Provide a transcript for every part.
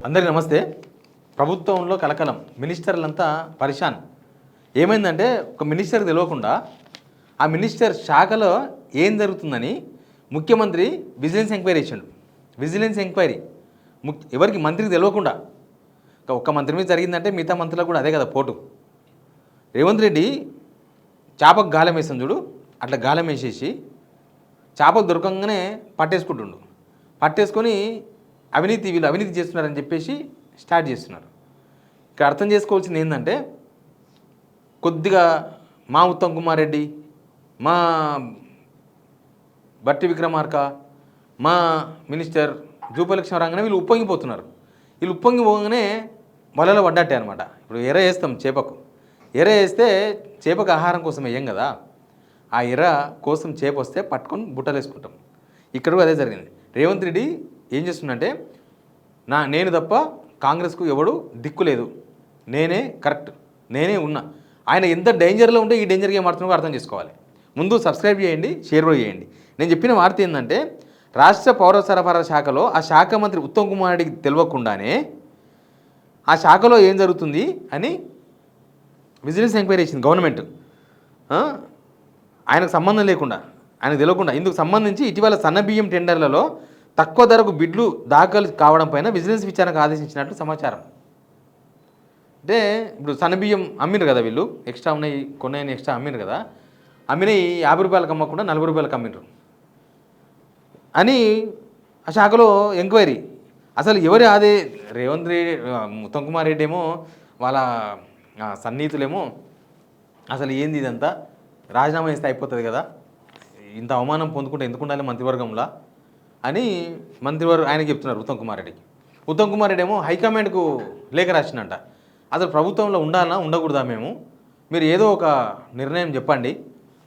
అందరికీ నమస్తే. ప్రభుత్వంలో కలకలం, మినిస్టర్లంతా పరిశాన్. ఏమైందంటే ఒక మినిస్టర్ తెలియకుండా ఆ మినిస్టర్ శాఖలో ఏం జరుగుతుందని ముఖ్యమంత్రి విజిలెన్స్ ఎంక్వైరీ చేసిండు. విజిలెన్స్ ఎంక్వైరీ ఎవరికి? మంత్రికి తెలియకుండా. ఒక్క మంత్రి మీద జరిగిందంటే మిగతా మంత్రులకు కూడా అదే కదా పోటు. రేవంత్ రెడ్డి చేపకు గాలం వేసాను చూడు, అట్లా గాలం వేసేసి చేపకు దొరకంగానే పట్టేసుకుంటుండు. పట్టేసుకొని వీళ్ళు అవినీతి చేస్తున్నారని చెప్పేసి స్టార్ట్ చేస్తున్నారు. ఇక్కడ అర్థం చేసుకోవాల్సింది ఏంటంటే, కొద్దిగా మా ఉత్తమ్ కుమార్ రెడ్డి, మా బట్టి విక్రమార్క, మా మినిస్టర్ జూపలక్ష్మి రాగానే వీళ్ళు ఉప్పొంగిపోతున్నారు. వీళ్ళు ఉప్పొంగిపోగానే వలలో పడ్డట్టే అనమాట. ఇప్పుడు ఎర్ర వేస్తాం చేపకు, ఎర్ర వేస్తే చేపకు ఆహారం కోసం వేయం కదా, ఆ ఎర్ర కోసం చేప వస్తే పట్టుకొని బుట్టలు వేసుకుంటాం. ఇక్కడ కూడా అదే జరిగింది. రేవంత్ రెడ్డి ఏం చేస్తుందంటే, నేను తప్ప కాంగ్రెస్కు ఎవడు దిక్కు లేదు, నేనే కరెక్ట్, నేనే ఉన్నా. ఆయన ఎంత డేంజర్లో ఉంటే ఈ డేంజర్ గేమ్ ఆడుతున్నారో అర్థం చేసుకోవాలి. ముందు సబ్స్క్రైబ్ చేయండి, షేర్ కూడా చేయండి. నేను చెప్పిన వార్త ఏంటంటే, రాష్ట్ర పౌర సరఫరా శాఖలో ఆ శాఖ మంత్రి ఉత్తమ్ కుమార్ రెడ్డికి తెలియకుండానే ఆ శాఖలో ఏం జరుగుతుంది అని విజిలెన్స్ ఎంక్వైరీ చేసింది గవర్నమెంట్. ఆయనకు సంబంధం లేకుండా, ఆయనకు తెలియకుండా. ఇందుకు సంబంధించి ఇటీవల సన్నబియ్యం టెండర్లలో తక్కువ ధరకు బిడ్లు దాఖలు కావడం పైన విజిలెన్స్ విచారణకు ఆదేశించినట్లు సమాచారం. అంటే ఇప్పుడు సన్నబియ్యం అమ్మిరు కదా వీళ్ళు, ఎక్స్ట్రా ఉన్నాయి కొన్ని ఎక్స్ట్రా అమ్మిరు కదా, అమ్మినవి 50 రూపాయలకు అమ్మకుండా 40 రూపాయలకు అమ్మిరు అని ఆ శాఖలో ఎంక్వైరీ. అసలు ఎవరి అదే రేవంత్ రెడ్డి, ఉత్తమ్ కుమార్ రెడ్డి ఏమో వాళ్ళ సన్నిహితులేమో అసలు ఏంది ఇదంతా, రాజీనామా చేస్తే అయిపోతుంది కదా, ఇంత అవమానం పొందుకుంటే ఎందుకు ఉండాలి మంత్రివర్గంలో అని ఆయనకి చెప్తున్నారు ఉత్తమ్ కుమార్ రెడ్డికి. ఉత్తమ్ కుమార్ రెడ్డి ఏమో హైకమాండ్కు లేఖ రాసిందంట. అసలు ప్రభుత్వంలో ఉండాలా ఉండకూడదా, మీరు ఏదో ఒక నిర్ణయం చెప్పండి,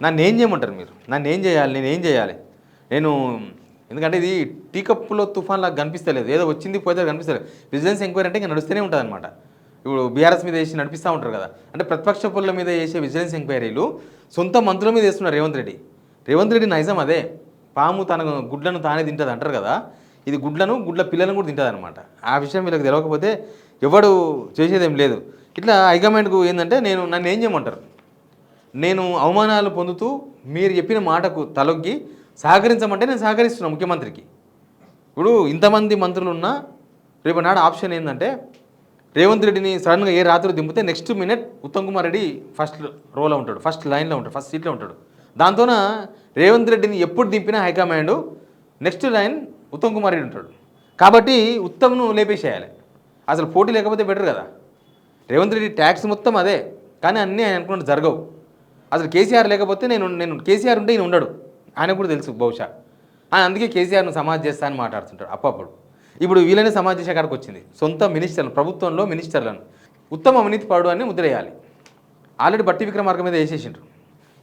నన్ను ఏం చేయమంటారు, నన్ను ఏం చేయాలి, నేను ఏం చేయాలి, ఎందుకంటే ఇది టీ కప్పులో తుఫాన్లాగా కనిపిస్తలేదు, ఏదో వచ్చింది పోతే కనిపిస్తలేదు. విజిలెన్స్ ఎంక్వైరీ అంటే ఇంకా నడుస్తూనే ఉంటుంది అనమాట. ఇప్పుడు బీఆర్ఎస్ మీద వేసి నడిపిస్తూ ఉంటారు కదా, అంటే ప్రతిపక్ష పనుల మీద చేసే విజిలెన్స్ ఎంక్వైరీలు సొంత మంత్రుల మీద వేస్తున్నారు రేవంత్ రెడ్డి నైజం అదే. పాము తన గుడ్లను తానే తింటుంది అంటారు కదా, ఇది గుడ్ల పిల్లలను కూడా తింటుంది అనమాట. ఆ విషయం వీళ్ళకి తెలియకపోతే ఎవడు చేసేదేం లేదు. ఇట్లా హైకమాండ్కు ఏంటంటే, నన్ను ఏం చేయమంటారు, నేను అవమానాలు పొందుతూ మీరు చెప్పిన మాటకు తలొగ్గి సహకరించమంటే నేను సహకరిస్తున్నాను ముఖ్యమంత్రికి. ఇప్పుడు ఇంతమంది మంత్రులు ఉన్నా రేపు నాడు ఆప్షన్ ఏంటంటే, రేవంత్ రెడ్డిని సడన్గా ఏ రాత్రి దింపితే next minute Uttam Kumar Reddy first రోలో ఉంటాడు, ఫస్ట్ లైన్లో ఉంటాడు, ఫస్ట్ సీట్లో ఉంటాడు. దాంతోన రేవంత్ రెడ్డిని ఎప్పుడు దింపినా high command next line Uttam Kumar Reddy ఉంటాడు. కాబట్టి ఉత్తమ్ను లేపేసేయాలి. అసలు పోటీ లేకపోతే బెటర్ కదా. రేవంత్ రెడ్డి ట్యాక్స్ మొత్తం అదే, కానీ అన్నీ ఆయన అనుకున్నట్టు జరగవు. అసలు కేసీఆర్ లేకపోతే నేను కేసీఆర్ ఉంటే ఈయన ఉండడు, ఆయనకు కూడా తెలుసు బహుశా. అందుకే కేసీఆర్ను సమాజ్ చేస్తా అని మాట్లాడుతుంటాడు అప్పుడు. ఇప్పుడు వీళ్ళనే సమాజ్ చేసే కాడికి వచ్చింది. సొంత మినిస్టర్లు, ప్రభుత్వంలో మినిస్టర్లను ఉత్తమ అవినీతి పరుడు అని ముద్రేయాలి. ఆల్రెడీ బట్టి విక్రమార్క మీద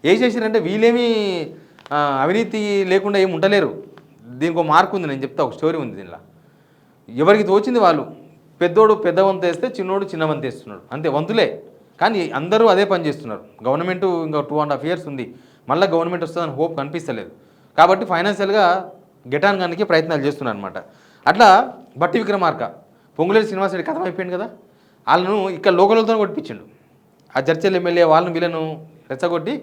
వేసేసిండ్రంటే వీళ్ళేమీ అవినీతి లేకుండా ఏమి ఉండలేరు. దీనికి ఒక మార్కు ఉంది, నేను చెప్తా, ఒక స్టోరీ ఉంది దీనిలో. ఎవరికి తోచింది వాళ్ళు, పెద్దోడు పెద్ద వంతు వేస్తే చిన్నోడు చిన్న వంతు వేస్తున్నాడు, అంతే వంతులే. కానీ అందరూ అదే పని చేస్తున్నారు. గవర్నమెంట్ ఇంకా 2.5 years ఉంది, మళ్ళీ గవర్నమెంట్ వస్తుందని హోప్ కనిపిస్తలేదు. కాబట్టి ఫైనాన్షియల్గా గెటాన్గానికి ప్రయత్నాలు చేస్తున్నారు అనమాట. అట్లా బట్టి విక్రమార్క, పొంగులేటి శ్రీనివాసరెడ్డి కథం అయిపోయింది కదా, వాళ్ళను ఇక్కడ లోకలతో కొట్టించిండు. ఆ చర్చలు ఎమ్మెల్యే వాళ్ళను వీళ్ళను రెచ్చగొట్టి,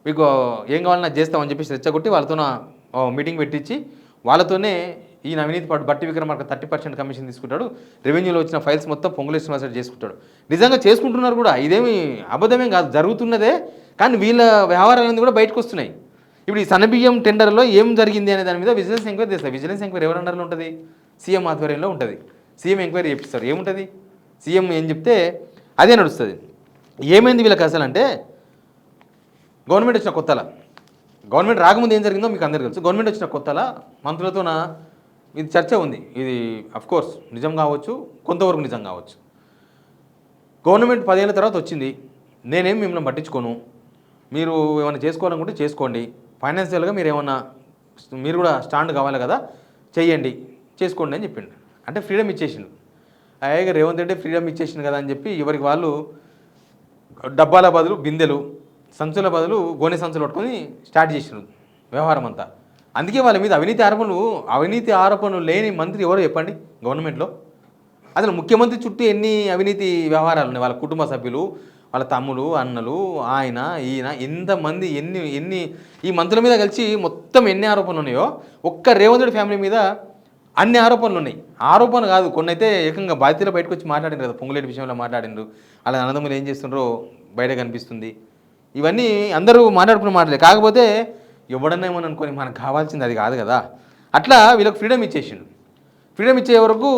మీకు ఏం కావాలన్నా చేస్తామని చెప్పేసి రెచ్చగొట్టి వాళ్ళతో మీటింగ్ పెట్టించి వాళ్ళతోనే ఈయన అవినీతి పాటు బట్టి విక్రమార్క 30% కమిషన్ తీసుకుంటాడు, రెవెన్యూలో వచ్చిన ఫైల్స్ మొత్తం పొంగులేటి శ్రీనివాసరెడ్డి చేసుకుంటాడు. నిజంగా చేసుకుంటున్నారు కూడా, ఇదేమి అబద్ధమేం కాదు, జరుగుతున్నదే. కానీ వీళ్ళ వ్యవహారాలన్నీ కూడా బయటకు వస్తున్నాయి. ఇప్పుడు ఈ సన్నబియ్యం టెండర్లో ఏం జరిగింది అనే దాని మీద విజిలెన్స్ ఎంక్వైరీ చేస్తారు. విజిలెన్స్ ఎంక్వైరీ ఎవరి అండర్లో ఉంటుంది? సీఎం ఆధ్వర్యంలో ఉంటుంది. సీఎం ఎంక్వైరీ చేపిస్తారు. ఏముంటుంది, సీఎం ఏం చెప్తే అదే నడుస్తుంది. ఏమైంది వీళ్ళకి అసలు అంటే, గవర్నమెంట్ వచ్చిన కొత్తల, గవర్నమెంట్ రాకముందు ఏం జరిగిందో మీకు అందరికీ తెలుసు. గవర్నమెంట్ వచ్చిన కొత్తల మంత్రులతో ఇది చర్చ ఉంది. ఇది అఫ్కోర్స్ నిజం కావచ్చు, కొంతవరకు నిజం కావచ్చు. గవర్నమెంట్ 10 ఏళ్ళ తర్వాత వచ్చింది, నేనేం మిమ్మల్ని పట్టించుకోను, మీరు ఏమైనా చేసుకోవాలనుకుంటే చేసుకోండి, ఫైనాన్షియల్గా మీరు కూడా స్టాండ్ కావాలి కదా, చెయ్యండి, చేసుకోండి అని చెప్పిండు. అంటే ఫ్రీడమ్ ఇచ్చేసిండు. అయ్యాక రేవంత్ రెడ్డి ఫ్రీడమ్ ఇచ్చేసిండు కదా అని చెప్పి ఎవరికి వాళ్ళు డబ్బాల బదులు బిందెలు, సంచుల బదులు గోనె సంచులు పట్టుకొని స్టార్ట్ చేసినారు వ్యవహారం అంతా. అందుకే వాళ్ళ మీద అవినీతి ఆరోపణలు లేని మంత్రి ఎవరు చెప్పండి గవర్నమెంట్లో? అసలు ముఖ్యమంత్రి చుట్టూ ఎన్ని అవినీతి వ్యవహారాలు ఉన్నాయి, వాళ్ళ కుటుంబ సభ్యులు, వాళ్ళ తమ్ములు, అన్నలు, ఆయన, ఈయన, ఎంతమంది, ఎన్ని ఎన్ని ఈ మంత్రుల మీద కలిసి మొత్తం ఎన్ని ఆరోపణలు ఉన్నాయో ఒక్క రేవంత్ రెడ్డి ఫ్యామిలీ మీద అన్ని ఆరోపణలు ఉన్నాయి. ఆరోపణలు కాదు, కొన్ని అయితే ఏకంగా బాధ్యతలు బయటకు వచ్చి మాట్లాడినారు కదా, పొంగులేటి విషయంలో మాట్లాడినారు, అలా అన్నదమ్ములు ఏం చేస్తుండ్రో బయట కనిపిస్తుంది. ఇవన్నీ అందరూ మాట్లాడుకున్న మాటలే. కాకపోతే ఎవడన్నా ఏమని అనుకొని మనకు కావాల్సింది అది కాదు కదా. అట్లా వీళ్ళకి ఫ్రీడమ్ ఇచ్చేసిండు. ఫ్రీడమ్ ఇచ్చే వరకు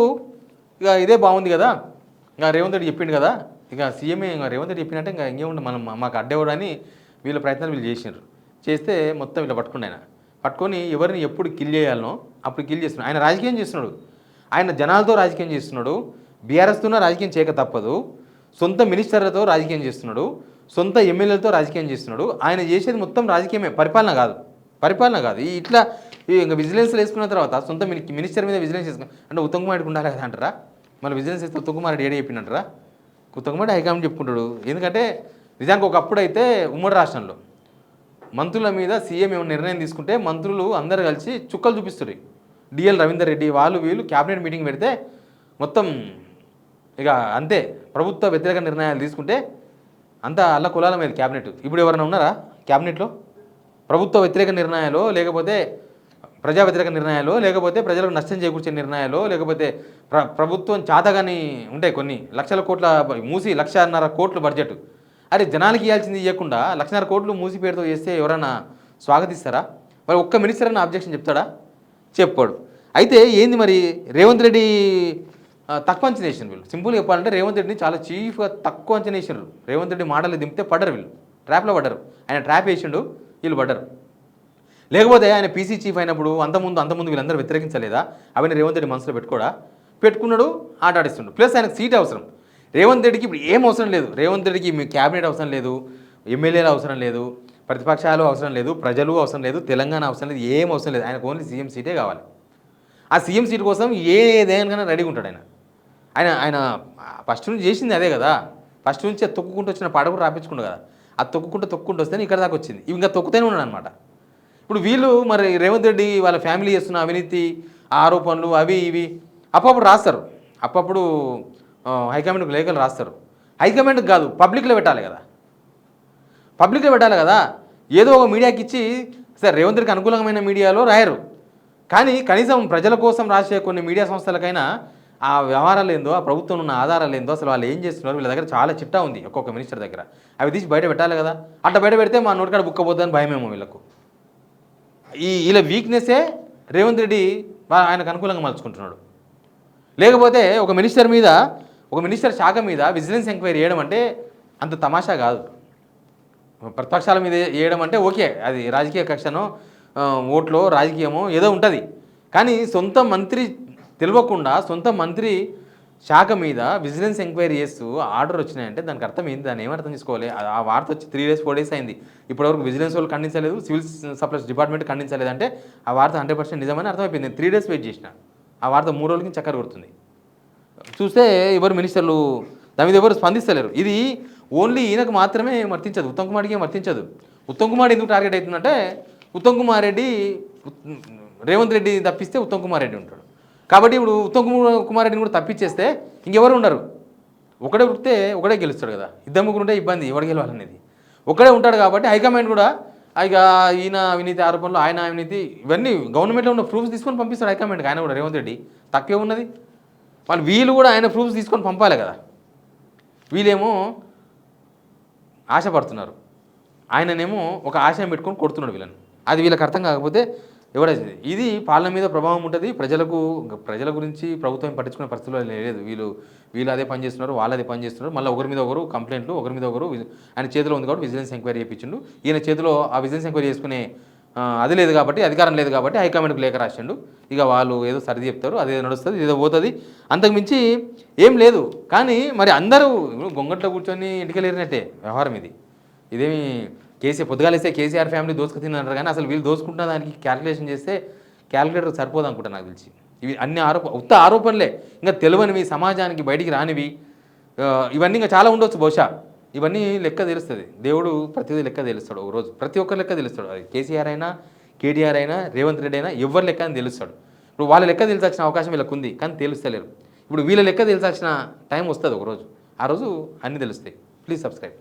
ఇక ఇదే బాగుంది కదా, ఇక రేవంత్ రెడ్డి చెప్పిండు కదా, ఇక సీఎంఏ ఇంకా రేవంత్ రెడ్డి చెప్పినట్టే ఇంకా ఇంకేముంది, మనం మాకు అడ్డేవాడని వీళ్ళ ప్రయత్నాలు వీళ్ళు చేసినారు. చేస్తే మొత్తం వీళ్ళు పట్టుకుని ఆయన పట్టుకొని ఎవరిని ఎప్పుడు కిల్ చేయాలనో అప్పుడు కిల్ చేస్తున్నాడు. ఆయన రాజకీయం చేస్తున్నాడు, ఆయన జనాలతో రాజకీయం చేస్తున్నాడు, బీఆర్ఎస్తోనే రాజకీయం చేయక తప్పదు, సొంత మినిస్టర్లతో రాజకీయం చేస్తున్నాడు, సొంత ఎమ్మెల్యేలతో రాజకీయం చేస్తున్నాడు. ఆయన చేసేది మొత్తం రాజకీయమే, పరిపాలన కాదు. పరిపాలన కాదు ఇట్లా ఇంకా విజిలెన్స్లు వేసుకున్న తర్వాత సొంత మినిస్టర్ మీద విజిలెన్స్ చేసుకుని అంటే ఉత్తమ్ కుమార్ రెడ్డికి ఉండాలి కదా అంటారా. మళ్ళీ విజిలెన్స్ వేస్తే ఉత్తమ్ కుమార్ రెడ్డి ఏడే చెప్పినట్రా, ఉత్తమ్ కుమార్ రెడ్డి హైకమాండ్ చెప్పుకుంటాడు. ఎందుకంటే నిజానికి ఒకప్పుడు అయితే ఉమ్మడి రాష్ట్రంలో మంత్రుల మీద సీఎం ఏమైనా నిర్ణయం తీసుకుంటే మంత్రులు అందరు కలిసి చుక్కలు చూపిస్తారు. డిఎల్ రవీందర్ రెడ్డి వాళ్ళు వీళ్ళు క్యాబినెట్ మీటింగ్ పెడితే మొత్తం ఇక అంతే, ప్రభుత్వ వ్యతిరేక నిర్ణయాలు తీసుకుంటే అంతా అల్ల కులాల మీద క్యాబినెట్. ఇప్పుడు ఎవరైనా ఉన్నారా క్యాబినెట్లో ప్రభుత్వ వ్యతిరేక నిర్ణయాలు, లేకపోతే ప్రజా వ్యతిరేక నిర్ణయాలు, లేకపోతే ప్రజలకు నష్టం చేకూర్చే నిర్ణయాలు, లేకపోతే ప్రభుత్వం చాతగాని ఉంటాయి కొన్ని లక్షల కోట్ల మూసి 1.5 కోట్లు బడ్జెట్, అరే జనాలకి ఇవ్వాల్సింది ఇవ్వకుండా 1.5 కోట్లు మూసి పేరుతో చేస్తే ఎవరైనా స్వాగతిస్తారా? మరి ఒక్క మినిస్టర్ అన్న అబ్జెక్షన్ చెప్తాడా? చెప్పాడు. అయితే ఏంది మరి రేవంత్ రెడ్డి తక్కువ అంచనా వేసినారు వీళ్ళు. సింపుల్గా చెప్పాలంటే రేవంత్ రెడ్డిని చాలా చీఫ్గా తక్కువ అంచనా వేసినారు. రేవంత్ రెడ్డి మాటలు దింపితే పడ్డరు వీళ్ళు, ట్రాప్లో పడ్డరు. ఆయన ట్రాప్ వేసిండు, వీళ్ళు పడ్డరు. లేకపోతే ఆయన పీసీ చీఫ్ అయినప్పుడు అంతకుముందు వీళ్ళందరూ వ్యతిరేకించలేదా? అవన్నీ రేవంత్ రెడ్డి మనసులో పెట్టుకున్నాడు, ఆట ఆడిస్తుండు. ప్లస్ ఆయనకు సీట్ అవసరం. రేవంత్ రెడ్డికి ఇప్పుడు ఏం అవసరం లేదు. రేవంత్ రెడ్డికి మీ క్యాబినెట్ అవసరం లేదు, ఎమ్మెల్యేలు అవసరం లేదు, ప్రతిపక్షాలు అవసరం లేదు, ప్రజలు అవసరం లేదు, తెలంగాణ అవసరం లేదు, ఏం అవసరం లేదు. ఆయనకు ఓన్లీ సీఎం సీటే కావాలి. ఆ సీఎం సీట్ కోసం ఏదైనా రెడీగా ఉంటాడు ఆయన. ఆయన ఆయన ఫస్ట్ నుంచి చేసింది అదే కదా. ఫస్ట్ నుంచి తొక్కుకుంటూ వచ్చిన పాట కూడా రాపించుకుండు కదా. అది తొక్కుంటూ వస్తేనే ఇక్కడ దాకా వచ్చింది. ఇవి ఇంకా తొక్కుతూనే ఉన్నాడు అనమాట. ఇప్పుడు వీళ్ళు మరి రేవంత్ రెడ్డి వాళ్ళ ఫ్యామిలీ చేస్తున్న అవినీతి ఆరోపణలు అవి ఇవి అప్పుడప్పుడు రాస్తారు, అప్పుడప్పుడు హైకమాండ్కి లేఖలు రాస్తారు. హైకమాండ్కి కాదు, పబ్లిక్లో పెట్టాలి కదా. ఏదో ఒక మీడియాకి ఇచ్చి సరే రేవంత్ రెడ్డికి అనుకూలమైన మీడియాలో రాయరు, కానీ కనీసం ప్రజల కోసం రాసే కొన్ని మీడియా సంస్థలకైనా ఆ వ్యవహారాలు ఏందో, ఆ ప్రభుత్వం ఉన్న ఆధారాలు ఏందో, అసలు వాళ్ళు ఏం చేస్తున్నారు, వీళ్ళ దగ్గర చాలా చిట్టా ఉంది ఒక్కొక్క మినిస్టర్ దగ్గర, అవి తీసి బయట పెట్టాలి కదా. అట్లా బయట పెడితే మా నోటికాడ బుక్కపోద్దని భయమేమో వీళ్ళకు. వీళ్ళ వీక్నెస్సే రేవంత్ రెడ్డి ఆయనకు అనుకూలంగా మలుచుకుంటున్నాడు. లేకపోతే ఒక మినిస్టర్ శాఖ మీద విజిలెన్స్ ఎంక్వైరీ చేయడం అంటే అంత తమాషా కాదు. ప్రతిపక్షాల మీద చేయడం అంటే ఓకే, అది రాజకీయ కక్షనో ఓట్లో రాజకీయమో ఏదో ఉంటుంది. కానీ సొంత మంత్రి తెలియకుండా సొంత మంత్రి శాఖ మీద విజిలెన్స్ ఎంక్వైరీ చేస్తూ ఆర్డర్ వచ్చినాయంటే దానికి అర్థం ఏంటి, దాన్ని ఏమర్థం చేసుకోవాలి? ఆ వార్త వచ్చి 3 days 4 days అయింది, ఇప్పటివరకు విజిలెన్స్ వాళ్ళు ఖండించలేదు, సివిల్ సప్లైస్ డిపార్ట్మెంట్ ఖండించలేదు అంటే ఆ వార్త 100% నిజమని అర్థమైపోయింది. 3 days వెయిట్ చేసిన ఆ వార్త 3 రోజులకి చక్కర కొడుతుంది. చూస్తే ఎవరు మినిస్టర్లు దాని మీద ఎవరు స్పందిస్తలేరు. ఇది ఓన్లీ ఈయనకు మాత్రమే వర్తించదు, ఉత్తమ్ కుమార్కి వర్తించదు. ఉత్తమ్ కుమార్ ఎందుకు టార్గెట్ అవుతుందంటే ఉత్తమ్ కుమార్ రెడ్డి రేవంత్ రెడ్డి తప్పిస్తే ఉత్తమ్ కుమార్ రెడ్డి ఉంటాడు కాబట్టి ఇప్పుడు ఉత్తమ్ కుమార్ రెడ్డిని కూడా తప్పించేస్తే ఇంకెవరు ఉండరు. ఒకడే ఉడితే ఒకడే గెలుస్తాడు కదా. ఇద్దరు ముగ్గురు ఉంటే ఇబ్బంది, ఎవరు గెలవాలనేది. ఒకడే ఉంటాడు కాబట్టి హైకమాండ్ కూడా ఇక ఈయన అవినీతి ఆరోపణలు, ఆయన అవినీతి ఇవన్నీ గవర్నమెంట్లో ఉన్న ప్రూఫ్స్ తీసుకొని పంపిస్తాడు హైకమాండ్కి. ఆయన కూడా రేవంత్ రెడ్డి తక్కువే ఉన్నది, వీళ్ళు కూడా ఆయన ప్రూఫ్స్ తీసుకొని పంపాలి కదా. వీళ్ళేమో ఆశపడుతున్నారు, ఆయననేమో ఒక ఆశయం పెట్టుకొని కొడుతున్నాడు వీళ్ళని. అది వీళ్ళకి అర్థం కాకపోతే ఎవరైతే ఇది పాలన మీద ప్రభావం ఉంటుంది. ప్రజల గురించి ప్రభుత్వం పట్టించుకునే పరిస్థితుల్లో లేదు. వీళ్ళు అదే పని చేస్తున్నారు, వాళ్ళు అదే పని చేస్తున్నారు. మళ్ళీ ఒకరి మీద ఒకరు కంప్లైంట్లు, ఒకరి మీద ఒకరు. ఆయన చేతిలో ఉంది కాబట్టి విజిలెన్స్ ఎంక్వైరీ చేయించిండు. ఈయన చేతిలో ఆ విజిలెన్స్ ఎంక్వైరీ చేసుకునే అది లేదు కాబట్టి, అధికారం లేదు కాబట్టి హైకమాండ్కి లేఖ రాసిండు. ఇక వాళ్ళు ఏదో సర్ది చెప్తారు, అదేదో నడుస్తుంది, ఏదో పోతుంది, అంతకుమించి ఏం లేదు. కానీ మరి అందరూ గొంగట్లో కూర్చొని ఇంటికెళ్ళినట్టే వ్యవహారం ఇది. ఇదేమి పొద్దుగాలేస్తే కేసీఆర్ ఫ్యామిలీ దోసుకు తిన్నారు, కానీ అసలు వీళ్ళు దోసుకుంటున్న దానికి క్యాలిక్యులేషన్ చేస్తే క్యాలిక్యులేటర్ సరిపోదు అనుకుంటా నాకు తెలిసి. ఇవి అన్ని ఉత్త ఆరోపణలే, ఇంకా తెలియనివి, సమాజానికి బయటికి రానివి, ఇవన్నీ ఇంకా చాలా ఉండొచ్చు బహుశా. ఇవన్నీ లెక్క తెలుస్తుంది దేవుడు, ప్రతిదీ లెక్క తెలుస్తాడు ఒక రోజు, ప్రతి ఒక్కరి లెక్క తెలుస్తాడు. అది కేసీఆర్ అయినా, కేటీఆర్ అయినా, రేవంత్ రెడ్డి అయినా ఎవరి లెక్క అని తెలుస్తాడు. ఇప్పుడు వాళ్ళ లెక్క తెలిసాల్సిన అవకాశం వీళ్ళకు ఉంది, కానీ తెలుస్తలేరు. ఇప్పుడు వీళ్ళ లెక్క తెలిసాల్సిన టైం వస్తుంది ఒకరోజు, ఆ రోజు అన్నీ తెలుస్తాయి. Please subscribe.